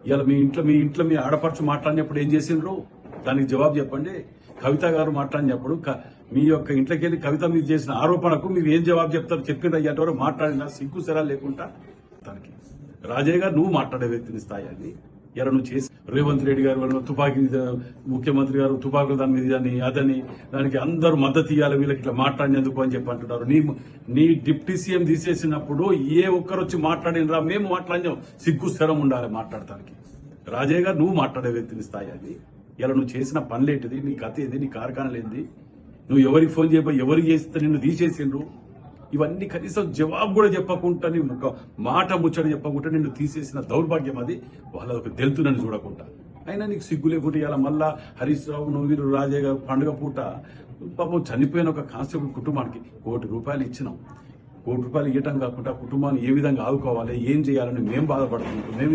ఇలా మీ ఇంట్లో మీ ఆడపడుచు మాట్లాడినప్పుడు ఏం చేసిండ్రు? దానికి జవాబు చెప్పండి. కవిత గారు మాట్లాడినప్పుడు మీ యొక్క ఇంట్లోకి వెళ్ళి కవిత మీద చేసిన ఆరోపణకు మీరు ఏం జవాబు చెప్తారు? చెప్పిండ్రు అయ్యేటవరకు మాట్లాడినా సిగ్గు సెరా లేకుండా దానికి రాజయ్య గారు నువ్వు మాట్లాడే వ్యక్తిని స్థాయి అది. ఇలా నువ్వు చేసి రేవంత్ రెడ్డి గారు తుపాకీ ముఖ్యమంత్రి గారు తుపాకులు దాని మీద అదని దానికి అందరూ మద్దతు ఇవ్వాలి వీళ్ళకి ఇట్లా మాట్లాడినందుకు అని చెప్పి అంటున్నారు. నీ డిప్యూటీ సీఎం తీసేసినప్పుడు ఏ ఒక్కరు వచ్చి మాట్లాడినరా? మేము మాట్లాడినాం. సిగ్గు స్థిరం ఉండాలి మాట్లాడటానికి. రాజయ్య గారు నువ్వు మాట్లాడే వ్యక్తిని స్థాయి అది. ఇలా నువ్వు చేసిన పనులేంటిది? నీ కథ ఏంది? నీ కార్ఖానాలు ఏంది? నువ్వు ఎవరికి ఫోన్ చేయబోయి ఎవరికి చేస్తే నిన్ను తీసేసిండ్రు? ఇవన్నీ కనీసం జవాబు కూడా చెప్పకుండా నీ మాట ముచ్చట చెప్పకుండా నిన్ను తీసేసిన దౌర్భాగ్యం అది. వాళ్ళకు తెలుతునని చూడకుండా అయినా నీకు సిగ్గు లేకుండా ఇలా మళ్ళా హరీష్ రావు నువ్వు వీరు రాజయ్య గారు పండుగ పూట పాపం చనిపోయిన ఒక కానిస్టేబుల్ కుటుంబానికి ₹1 కోటి ఇచ్చినాం. ₹1 కోటి ఇవ్వటం కాకుండా కుటుంబాన్ని ఏ విధంగా ఆదుకోవాలి, ఏం చేయాలని మేము బాధపడుతున్నాం. మేము